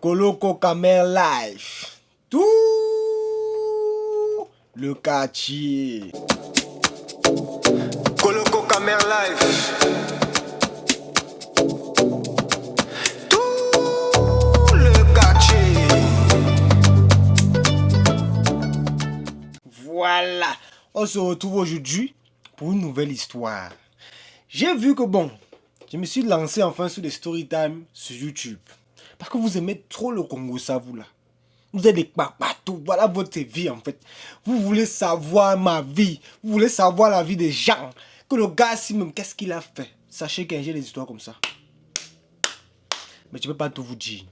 Coloco Camer Life. Tout le quartier. Coloco Camer Life. Tout le quartier. Voilà. On se retrouve aujourd'hui pour une nouvelle histoire. J'ai vu que je me suis lancé enfin sur des story time sur YouTube. Parce que vous aimez trop le Congo, ça vous là. Vous êtes des papatos, voilà votre vie en fait. Vous voulez savoir ma vie, vous voulez savoir la vie des gens. Que le gars, si même, qu'est-ce qu'il a fait? Sachez que j'ai des histoires comme ça. Mais je ne peux pas tout vous dire.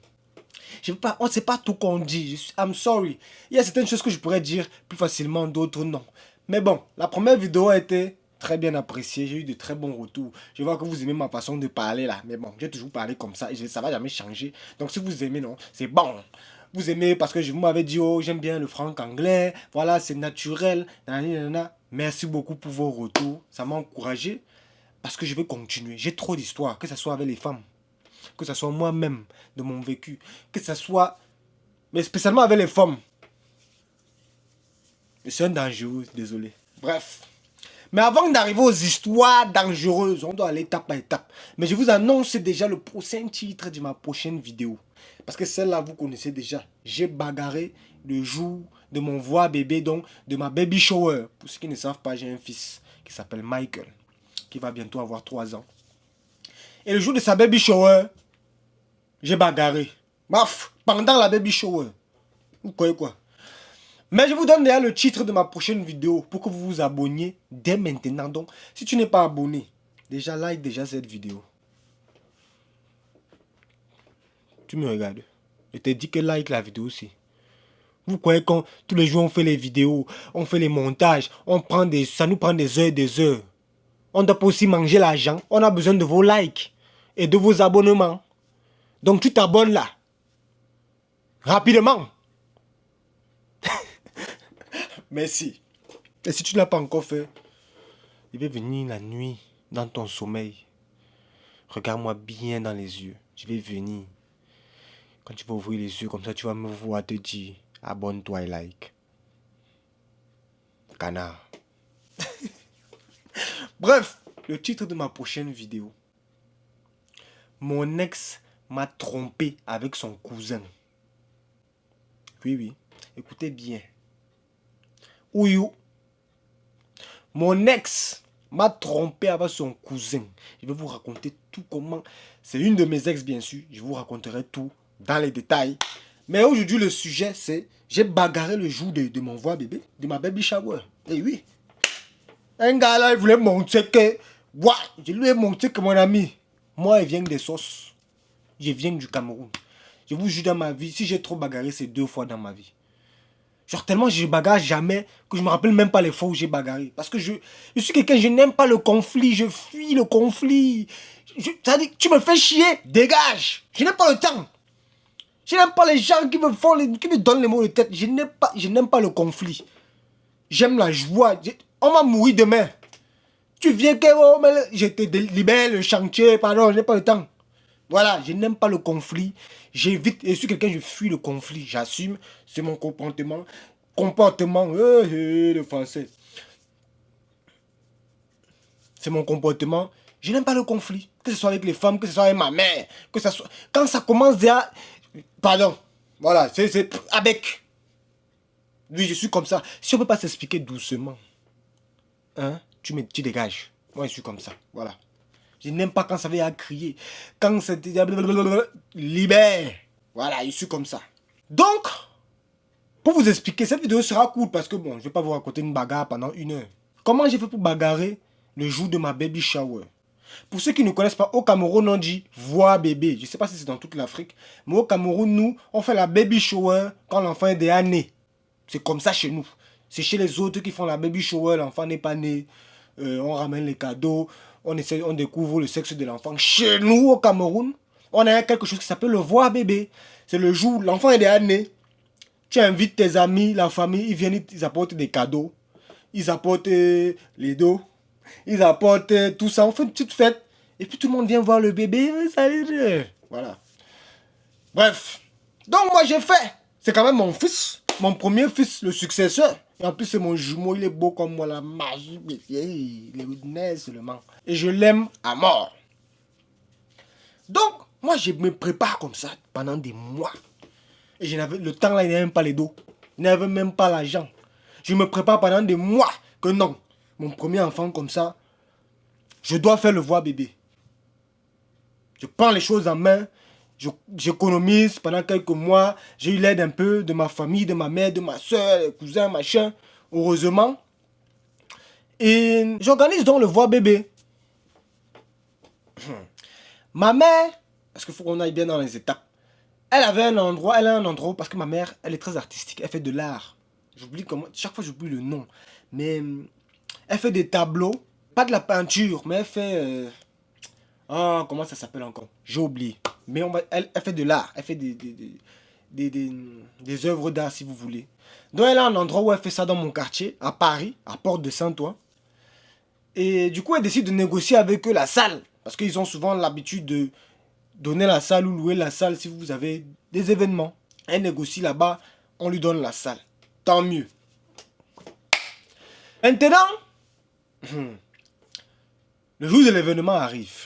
On ne sait pas tout qu'on dit. I'm sorry. Il y a certaines choses que je pourrais dire plus facilement, d'autres non. Mais bon, la première vidéo a été très bien appréciée. J'ai eu de très bons retours. Je vois que vous aimez ma façon de parler là. Mais bon, j'ai toujours parlé comme ça et ça ne va jamais changer. Donc si vous aimez, non, c'est bon. Vous aimez parce que vous m'avez dit, oh, j'aime bien le franc anglais. Voilà, c'est naturel. Nanana. Merci beaucoup pour vos retours. Ça m'a encouragé parce que je vais continuer. J'ai trop d'histoires, que ce soit avec les femmes, que ce soit moi-même, de mon vécu, que ce soit, mais spécialement avec les femmes. C'est un dangereux, désolé. Bref. Mais avant d'arriver aux histoires dangereuses, on doit aller étape par étape. Mais je vous annonce déjà le prochain titre de ma prochaine vidéo. Parce que celle-là, vous connaissez déjà. J'ai bagarré le jour de mon voix bébé, donc de ma baby shower. Pour ceux qui ne savent pas, j'ai un fils qui s'appelle Michael, qui va bientôt avoir 3 ans. Et le jour de sa baby shower, j'ai bagarré. Baf, pendant la baby shower. Vous croyez quoi? Mais je vous donne déjà le titre de ma prochaine vidéo pour que vous vous abonniez dès maintenant. Donc, si tu n'es pas abonné, déjà like déjà cette vidéo. Tu me regardes. Je t'ai dit que like la vidéo aussi. Vous croyez que tous les jours on fait les vidéos, on fait les montages, ça nous prend des heures et des heures. On doit pas aussi manger l'argent. On a besoin de vos likes et de vos abonnements. Donc tu t'abonnes là. Rapidement. Merci. Et si tu ne l'as pas encore fait, je vais venir la nuit dans ton sommeil. Regarde-moi bien dans les yeux. Je vais venir. Quand tu vas ouvrir les yeux comme ça, tu vas me voir te dire abonne-toi et like. Canard. Bref, le titre de ma prochaine vidéo. Mon ex m'a trompé avec son cousin. Oui. Écoutez bien. Ouyou. Mon ex m'a trompé avec son cousin. Je vais vous raconter tout comment. C'est une de mes ex, bien sûr. Je vous raconterai tout dans les détails. Mais aujourd'hui, le sujet, c'est... J'ai bagarré le jour de mon voix bébé, de ma baby shower. Et oui. Un gars là, il voulait montrer que... Ouais, je lui ai montré que mon ami, moi, il vient des sauces. Je viens du Cameroun. Je vous jure dans ma vie, si j'ai trop bagarré, c'est 2 fois dans ma vie. Genre tellement je bagarre jamais que je me rappelle même pas les fois où j'ai bagarré. Parce que je suis quelqu'un, je n'aime pas le conflit, je fuis le conflit. Ça dit, tu me fais chier, dégage. Je n'ai pas le temps. Je n'aime pas les gens qui me donnent les mots de tête. Je n'aime pas le conflit. J'aime la joie. On va mourir demain. Tu viens que je te libère le chantier, pardon, je n'ai pas le temps. Voilà, je n'aime pas le conflit. J'évite, et je suis quelqu'un, je fuis le conflit. J'assume, c'est mon comportement. Le français. C'est mon comportement. Je n'aime pas le conflit. Que ce soit avec les femmes, que ce soit avec ma mère, que ce soit... Quand ça commence déjà... Pardon. Voilà, c'est avec. Oui, je suis comme ça. Si on ne peut pas s'expliquer doucement, hein, tu dégages. Moi, je suis comme ça. Voilà. Je n'aime pas quand ça vient à crier. Quand c'est... Libère. Voilà, je suis comme ça. Donc, pour vous expliquer, cette vidéo sera cool parce que bon, je ne vais pas vous raconter une bagarre pendant 1 heure. Comment j'ai fait pour bagarrer le jour de ma baby shower? Pour ceux qui ne connaissent pas, au Cameroun, on dit voix bébé. Je ne sais pas si c'est dans toute l'Afrique. Mais au Cameroun, nous, on fait la baby shower quand l'enfant est déjà né. C'est comme ça chez nous. C'est chez les autres qui font la baby shower, l'enfant n'est pas né. On ramène les cadeaux. On découvre le sexe de l'enfant. Chez nous, au Cameroun, on a quelque chose qui s'appelle le voix bébé. C'est le jour où l'enfant est déjà né. Tu invites tes amis, la famille, ils viennent, ils apportent des cadeaux. Ils apportent les dos. Ils apportent tout ça. On fait une petite fête. Et puis tout le monde vient voir le bébé. Salut. Voilà. Bref. Donc moi j'ai fait. C'est quand même mon fils, mon premier fils, le successeur. Et en plus c'est mon jumeau, il est beau comme moi, la magie, il est né seulement. Et je l'aime à mort. Donc moi je me prépare comme ça pendant des mois. Et je n'avais le temps là, il n'avait même pas les dos. Il n'avait même pas l'argent. Je me prépare pendant des mois que non. Mon premier enfant comme ça, je dois faire le voir bébé. Je prends les choses en main. J'économise pendant quelques mois. J'ai eu l'aide un peu de ma famille, de ma mère, de ma soeur, des cousins, machin. Heureusement. Et j'organise donc le voir bébé. Ma mère, parce qu'il faut qu'on aille bien dans les étapes. Elle a un endroit, parce que ma mère, elle est très artistique, elle fait de l'art. J'oublie comment, chaque fois j'oublie le nom. Mais elle fait des tableaux, pas de la peinture, mais elle fait... comment ça s'appelle encore? J'ai oublié. Mais elle fait de l'art, elle fait des œuvres d'art si vous voulez. Donc elle a un endroit où elle fait ça dans mon quartier, à Paris, à Porte de Saint-Ouen. Et du coup elle décide de négocier avec eux la salle. Parce qu'ils ont souvent l'habitude de donner la salle ou louer la salle si vous avez des événements. Elle négocie là-bas, on lui donne la salle. Tant mieux. Maintenant, le jour de l'événement arrive.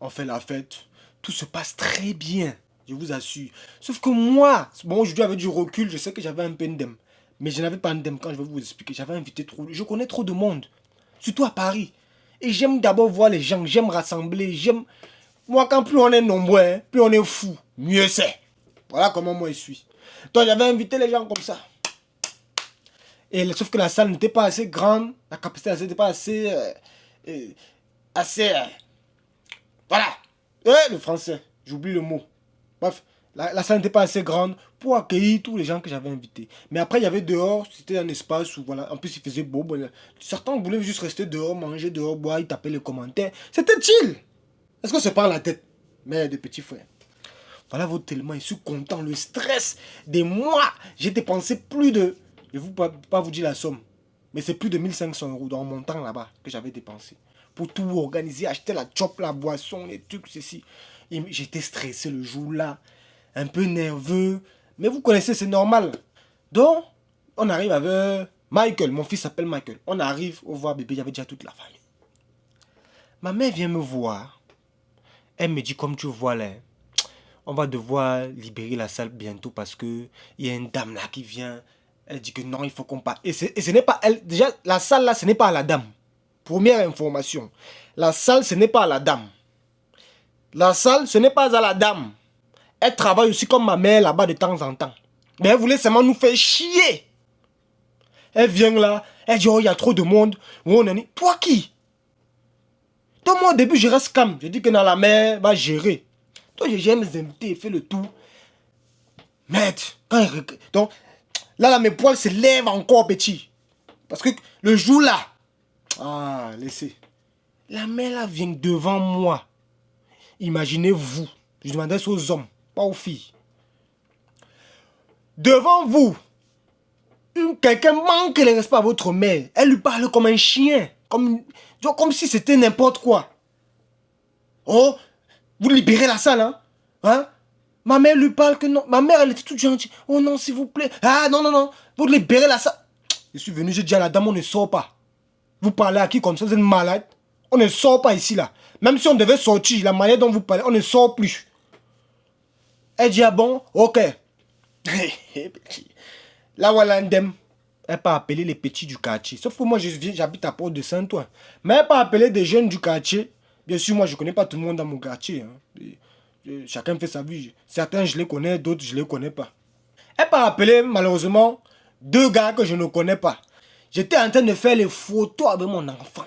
On fait la fête. Tout se passe très bien, je vous assure. Sauf que moi, bon, aujourd'hui avec du recul, je sais que j'avais un peu d'em. Mais je n'avais pas d'em quand je vais vous expliquer. J'avais invité trop. Je connais trop de monde. Surtout à Paris. Et j'aime d'abord voir les gens. J'aime rassembler. Moi, quand plus on est nombreux, hein, plus on est fou, mieux c'est. Voilà comment moi je suis. Donc j'avais invité les gens comme ça. Et sauf que la salle n'était pas assez grande. La capacité n'était pas assez... voilà. Le français. J'oublie le mot. Bref, la salle n'était pas assez grande pour accueillir tous les gens que j'avais invités. Mais après, il y avait dehors, c'était un espace où, voilà, en plus il faisait beau. Bon, certains voulaient juste rester dehors, manger dehors, boire, ils tapaient les commentaires. C'était chill. Est-ce que c'est pas la tête? Mais des petits frères. Voilà votre tellement, je suis content. Le stress des mois. J'ai dépensé plus de... Je ne vais pas vous dire la somme. Mais c'est plus de 1500 € dans mon temps là-bas que j'avais dépensé. Pour tout organiser, acheter la chop, la boisson, les trucs, ceci. J'étais stressé le jour-là. Un peu nerveux. Mais vous connaissez, c'est normal. Donc, on arrive avec Michael. Mon fils s'appelle Michael. On arrive au voir bébé, il y avait déjà toute la famille. Ma mère vient me voir. Elle me dit, comme tu vois là, on va devoir libérer la salle bientôt parce que il y a une dame là qui vient. Elle dit que non, il faut qu'on parte. Et ce n'est pas elle. Déjà, la salle là, ce n'est pas à la dame. Première information. La salle, ce n'est pas à la dame. La salle, ce n'est pas à la dame. Elle travaille aussi comme ma mère là-bas de temps en temps. Mais elle voulait seulement nous faire chier. Elle vient là, elle dit, oh, il y a trop de monde. Où on en est. Toi qui? Donc moi au début, je reste calme. Je dis que dans la mère va gérer. Donc j'ai mes invités, fait le tout. Maître, donc là, mes poils se lèvent encore petit. Parce que le jour là, laissez. La mère là vient devant moi. Imaginez-vous, je demandais ça aux hommes, pas aux filles. Devant vous, quelqu'un manque le respect à votre mère. Elle lui parle comme un chien. Comme si c'était n'importe quoi. Oh, vous libérez la salle, hein? Ma mère lui parle que non. Ma mère, elle était toute gentille. Oh non, s'il vous plaît. Ah non, non, non. Vous libérez la salle. Je suis venu, j'ai dit à la dame, on ne sort pas. Vous parlez à qui comme ça? Vous êtes malade. On ne sort pas ici, là. Même si on devait sortir, la manière dont vous parlez, on ne sort plus. Elle dit, ah bon? Ok. Là, voilà, Ndem. Elle pas appelé les petits du quartier. Sauf que moi, j'habite à Porte de Saint-Ouen. Mais elle pas appelé des jeunes du quartier. Bien sûr, moi, je ne connais pas tout le monde dans mon quartier. Chacun fait sa vie. Certains, je les connais, d'autres, je ne les connais pas. Elle pas appelé, malheureusement, 2 gars que je ne connais pas. J'étais en train de faire les photos avec mon enfant.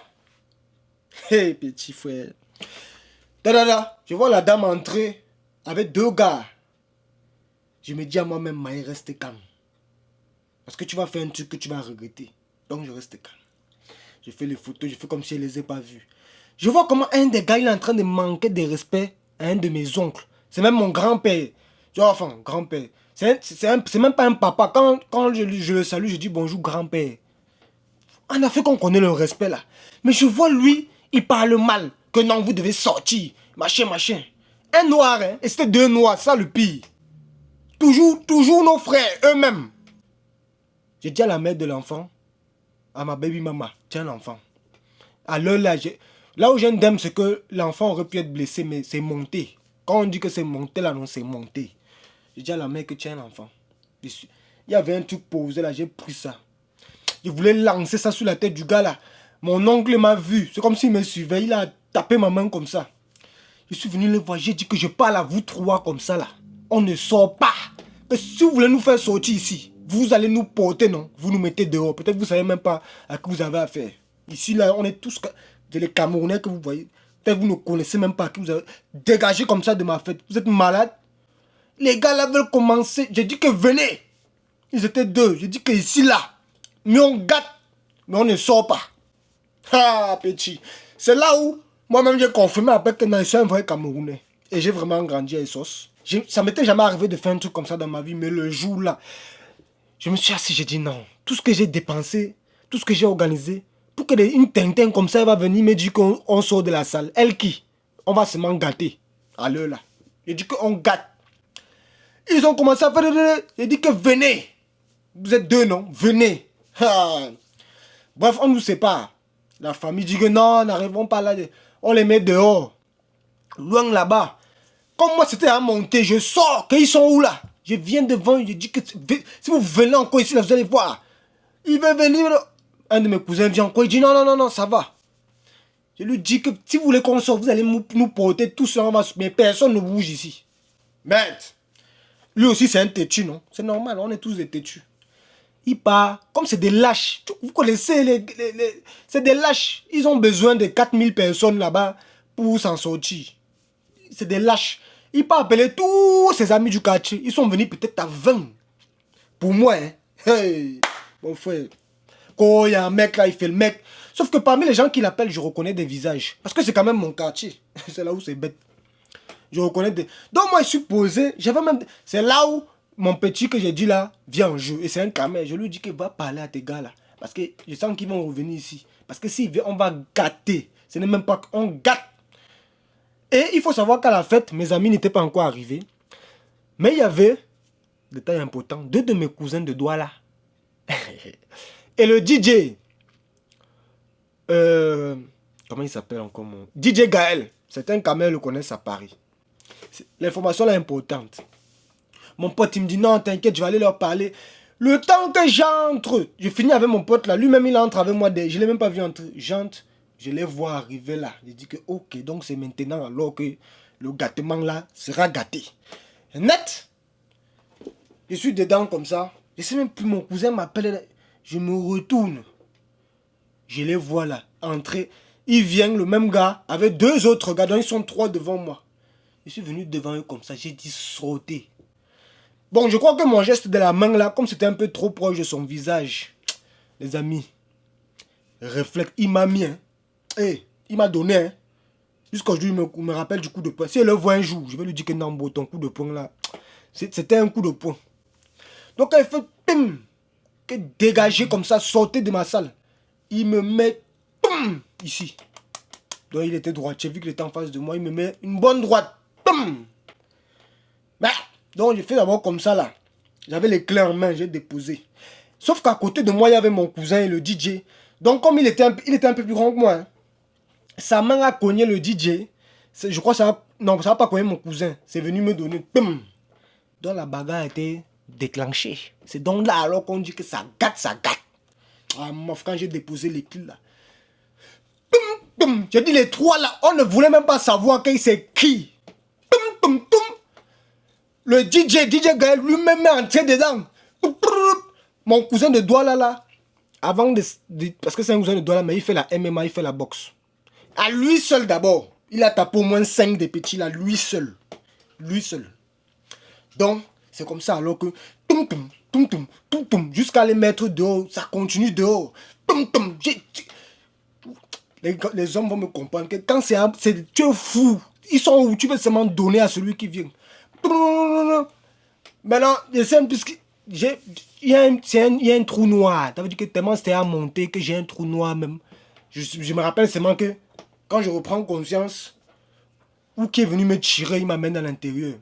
Hé, petit frère. Je vois la dame entrer avec 2 gars. Je me dis à moi-même, Maï, reste calme. Parce que tu vas faire un truc que tu vas regretter. Donc je reste calme. Je fais les photos, je fais comme si je ne les ai pas vues. Je vois comment un des gars, il est en train de manquer de respect à un de mes oncles. C'est même mon grand-père. Tu vois, enfin, grand-père. C'est même pas un papa. Quand je le salue, je dis bonjour grand-père. En Afrique, on connaît le respect là. Mais je vois lui, il parle mal. Que non, vous devez sortir. Machin, machin. Un noir, hein, et c'était deux noirs, ça le pire. Toujours nos frères, eux-mêmes. J'ai dit à la mère de l'enfant, à ma baby mama, tiens l'enfant. À l'heure là, là où j'ai une dame, c'est que l'enfant aurait pu être blessé, mais c'est monté. Quand on dit que c'est monté là, non, c'est monté. J'ai dit à la mère que tiens l'enfant. Il y avait un truc posé là, j'ai pris ça. Je voulais lancer ça sur la tête du gars là. Mon oncle m'a vu, c'est comme s'il me suivait, il a tapé ma main comme ça. Je suis venu le voir, j'ai dit que je parle à vous trois comme ça là. On ne sort pas. Que si vous voulez nous faire sortir ici, vous allez nous porter, non? Vous nous mettez dehors. Peut-être vous ne savez même pas à qui vous avez affaire. Ici, là, on est tous les Camerounais que vous voyez. Peut-être vous ne connaissez même pas à qui vous avez dégagé comme ça de ma fête. Vous êtes malade? Les gars là veulent commencer. J'ai dit que venez. Ils étaient deux. J'ai dit que ici, là, mais on gâte, mais on ne sort pas. Ah, petit. C'est là où moi-même j'ai confirmé après que je suis un vrai Camerounais. Et j'ai vraiment grandi à Essos. Ça m'était jamais arrivé de faire un truc comme ça dans ma vie, mais le jour là, je me suis assis, j'ai dit non. Tout ce que j'ai dépensé, tout ce que j'ai organisé, pour que une Tintin comme ça elle va venir me dire qu'on sort de la salle. Elle qui? On va seulement gâter. À l'heure là. J'ai dit qu'on gâte. Ils ont commencé à faire. J'ai dit que venez. Vous êtes deux, non? Venez. Ah. Bref, on nous sépare. La famille dit que non, n'arrivons pas là. On les met dehors. Loin là-bas. Comme moi, c'était à monter. Je sors. Qu'ils sont où là? Je viens devant. Je dis que si vous venez encore ici, là, vous allez voir. Il va venir. Un de mes cousins vient encore. Il dit non, non, non, non, ça va. Je lui dis que si vous voulez qu'on sorte, vous allez nous porter tout ça. Mais personne ne bouge ici. Maître. Lui aussi, c'est un têtu, non? C'est normal, on est tous des têtus. Il part, comme c'est des lâches. Vous connaissez c'est des lâches. Ils ont besoin de 4000 personnes là-bas pour s'en sortir. C'est des lâches. Il part appeler tous ses amis du quartier. Ils sont venus peut-être à 20. Pour moi, hein. Hey, mon frère. Quand il y a un mec là, il fait le mec. Sauf que parmi les gens qui l'appellent, je reconnais des visages. Parce que c'est quand même mon quartier. C'est là où c'est bête. Je reconnais des... Donc moi, je suis posé. J'avais même... C'est là où mon petit que j'ai dit là vient en jeu. Et c'est un camé. Je lui dis qu'il va parler à tes gars là. Parce que je sens qu'ils vont revenir ici. Parce que s'ils viennent, on va gâter. Ce n'est même pas qu'on gâte. Et il faut savoir qu'à la fête, mes amis n'étaient pas encore arrivés. Mais il y avait, détail important, deux de mes cousins de Douala. Et le DJ, comment il s'appelle encore mon... DJ Gaël. Certains camés le connaissent à Paris. L'information là est importante. Mon pote il me dit non t'inquiète je vais aller leur parler. Le temps que j'entre, je finis avec mon pote là, lui-même il entre avec moi, je ne l'ai même pas vu entrer. J'entre, je les vois arriver là. Je dis que ok, donc c'est maintenant alors que le gâtement là sera gâté. Net, je suis dedans comme ça. Je sais même plus, mon cousin m'appelle, je me retourne. Je les vois là, entrer. Il vient, le même gars, avec deux autres gars, donc ils sont trois devant moi. Je suis venu devant eux comme ça, j'ai dit sauter. Bon, je crois que mon geste de la main là, comme c'était un peu trop proche de son visage, les amis, réflexe, il m'a mis, hein. Hey, il m'a donné, hein. Jusqu'aujourd'hui, il me rappelle du coup de poing. Si elle le voit un jour, je vais lui dire que non, ton coup de poing là, c'était un coup de poing. Donc elle fait, pim, que dégager comme ça, sauter de ma salle. Il me met, pim, ici. Donc il était droitier, vu qu'il était en face de moi, il me met une bonne droite. Pim. Bah, donc j'ai fait d'abord comme ça là. J'avais les clés en main, j'ai déposé. Sauf qu'à côté de moi, il y avait mon cousin et le DJ. Donc comme il était un peu plus grand que moi, hein, sa main a cogné le DJ. Je crois que ça n'a pas cogné mon cousin. C'est venu me donner. Pim. Donc la bagarre a été déclenchée. C'est donc là alors qu'on dit que ça gâte, ça gâte. Ah, mof, quand j'ai déposé les clés là. Pim, pim. J'ai dit les trois là, on ne voulait même pas savoir qui c'est qui. Pim, pim, pim. Le DJ Gaël lui-même est entré dedans. Mon cousin de Douala là, avant parce que c'est un cousin de Douala, mais il fait la MMA, il fait la boxe. À lui seul d'abord, il a tapé au moins 5 des petits là, lui seul. Lui seul. Donc, c'est comme ça alors que, jusqu'à les mettre dehors, ça continue dehors. Les hommes vont me comprendre que quand tu es fou, ils sont où? Tu veux seulement donner à celui qui vient. Maintenant, je sais un peu ce qu'il y a un trou noir. Ça veut dire que tellement c'était à monter que j'ai un trou noir même. Je me rappelle seulement que quand je reprends conscience, ou qui est venu me tirer, il m'amène à l'intérieur.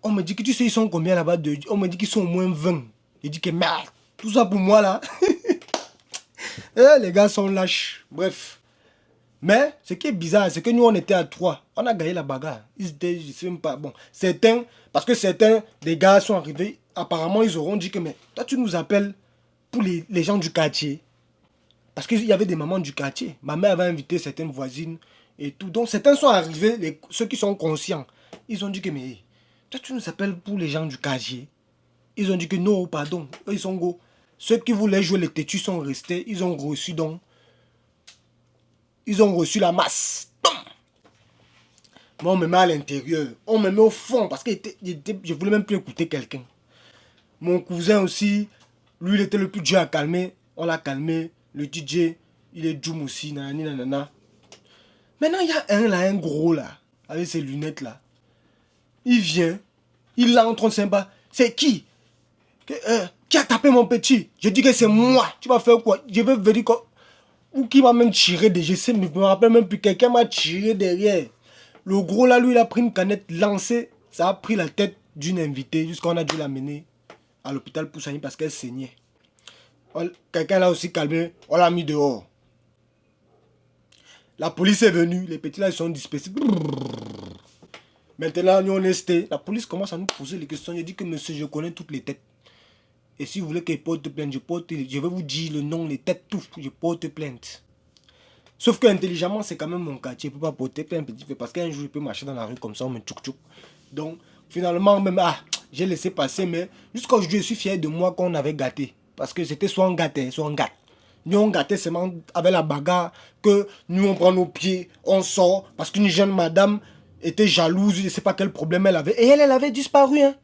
On me dit que tu sais, ils sont combien là-bas? On me dit qu'ils sont au moins 20. Je dis que merde, tout ça pour moi là. Les gars sont lâches. Bref. Mais ce qui est bizarre, c'est que nous on était à 3. On a gagné la bagarre. Ils étaient, je sais même pas. Bon, parce que certains des gars sont arrivés. Apparemment, ils auront dit que, mais toi, tu nous appelles pour les gens du quartier. Parce qu'il y avait des mamans du quartier. Ma mère avait invité certaines voisines et tout. Donc, certains sont arrivés, ceux qui sont conscients. Ils ont dit que, mais toi, tu nous appelles pour les gens du quartier. Ils ont dit que non, pardon. Eux, ils sont go. Ceux qui voulaient jouer les têtus sont restés. Ils ont reçu donc. Ils ont reçu la masse. Moi, on me met à l'intérieur. On me met au fond parce que je voulais même plus écouter quelqu'un. Mon cousin aussi, lui, il était le plus dur à calmer. On l'a calmé. Le DJ, il est Joum aussi. Nanani, nanana. Maintenant, il y a un gros là, avec ses lunettes là. Il vient. Il entre, on ne sait pas. C'est qui? Qui a tapé mon petit? Je dis que c'est moi. Tu vas faire quoi? Je vais venir quoi? Ou qui m'a même tiré je sais, mais je me rappelle même plus. Quelqu'un m'a tiré derrière. Le gros là, lui, il a pris une canette lancée. Ça a pris la tête d'une invitée jusqu'à on a dû l'amener à l'hôpital pour soigner parce qu'elle saignait. Quelqu'un l'a aussi calmé. On l'a mis dehors. La police est venue. Les petits là, ils sont dispersés. Maintenant, nous, on est restés. La police commence à nous poser les questions. Je dis que monsieur, je connais toutes les têtes. Et si vous voulez que je porte plainte, je vais vous dire le nom, les têtes, tout. Je porte plainte. Sauf que intelligemment, c'est quand même mon quartier. Je ne peux pas porter plainte petit peu parce qu'un jour, je peux marcher dans la rue comme ça, on me tchouk tchouk. Donc, finalement, même, j'ai laissé passer. Mais jusqu'à aujourd'hui, je suis fier de moi qu'on avait gâté. Parce que c'était soit on gâtait, soit on gâte. Nous, on gâtait seulement avec la bagarre que nous, on prend nos pieds, on sort. Parce qu'une jeune madame était jalouse, je ne sais pas quel problème elle avait. Et elle avait disparu. Hein.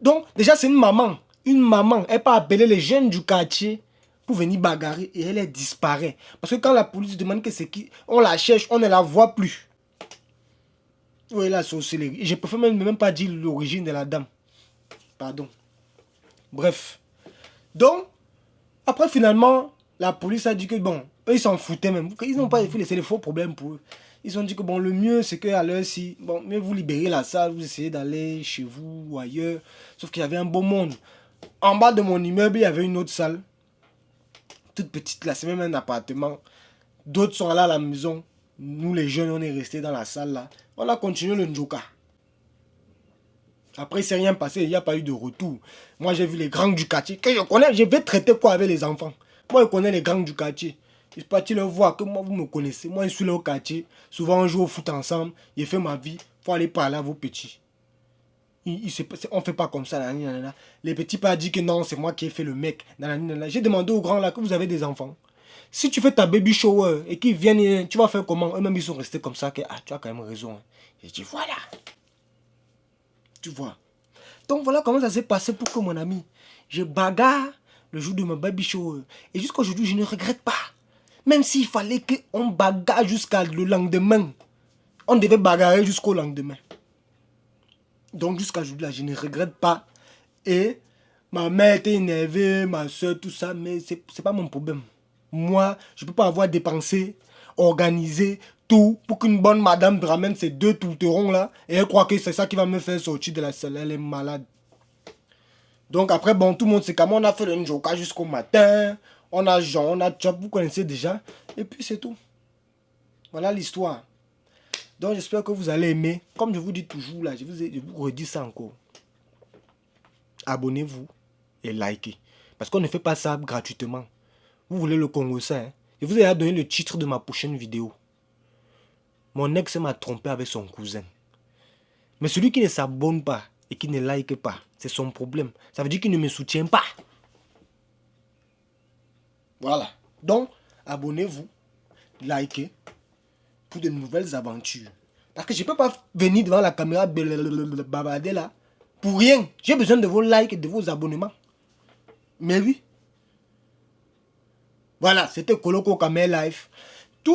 Donc, déjà, c'est une maman. Une maman, elle peut appeler les jeunes du quartier pour venir bagarrer et elle disparaît. Parce que quand la police demande que c'est qui, on la cherche, on ne la voit plus. Oui, la sorcellerie. Je préfère même pas dire l'origine de la dame. Pardon. Bref. Donc, après finalement, la police a dit que bon, eux ils s'en foutaient même. Ils n'ont pas laissé les faux problèmes pour eux. Ils ont dit que bon, le mieux c'est qu'à l'heure-ci, bon, mais vous libérez la salle, vous essayez d'aller chez vous ou ailleurs. Sauf qu'il y avait un beau monde. En bas de mon immeuble, il y avait une autre salle. Toute petite là, c'est même un appartement. D'autres sont allés à la maison. Nous les jeunes, on est restés dans la salle là. On a continué le njoka. Après, il ne s'est rien passé, il n'y a pas eu de retour. Moi, j'ai vu les gangs du quartier, que je connais, je vais traiter quoi avec les enfants. Moi, je connais les gangs du quartier. Je suis parti leur voir que moi, vous me connaissez. Moi, je suis là au quartier. Souvent, on joue au foot ensemble. J'ai fait ma vie. Il faut aller parler à vos petits. On ne fait pas comme ça. Nanana. Les petits pas dit que non, c'est moi qui ai fait le mec. J'ai demandé aux grands là que vous avez des enfants. Si tu fais ta baby shower et qu'ils viennent, tu vas faire comment? Eux-mêmes, ils sont restés comme ça. Que, tu as quand même raison. J'ai dit, voilà. Tu vois. Donc voilà comment ça s'est passé pour que mon ami, je bagarre le jour de ma baby shower. Et jusqu'à aujourd'hui, je ne regrette pas. Même s'il fallait qu'on bagarre jusqu'à le lendemain. On devait bagarrer jusqu'au lendemain. Donc jusqu'à aujourd'hui, là, je ne regrette pas. Et ma mère était énervée, ma soeur, tout ça, mais c'est pas mon problème. Moi, je ne peux pas avoir dépensé, organisé, tout pour qu'une bonne madame ramène ces deux tourterons là et elle croit que c'est ça qui va me faire sortir de la salle. Elle est malade. Donc après, bon, tout le monde sait comment on a fait le njoka jusqu'au matin. On a Jean, on a Chop, vous connaissez déjà. Et puis c'est tout. Voilà l'histoire. Donc j'espère que vous allez aimer. Comme je vous dis toujours là, je vous redis ça encore. Abonnez-vous et likez. Parce qu'on ne fait pas ça gratuitement. Vous voulez le Congo ça, hein? Je vous ai donné le titre de ma prochaine vidéo. Mon ex m'a trompé avec son cousin. Mais celui qui ne s'abonne pas et qui ne like pas, c'est son problème. Ça veut dire qu'il ne me soutient pas. Voilà. Donc, abonnez-vous, likez pour de nouvelles aventures. Parce que je ne peux pas venir devant la caméra babader là pour rien. J'ai besoin de vos likes et de vos abonnements. Mais oui. Voilà, c'était Koloko Kamer Life. Tout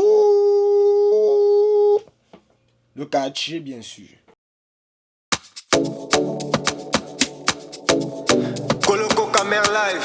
le quartier, bien sûr. Koloko Kamer Life.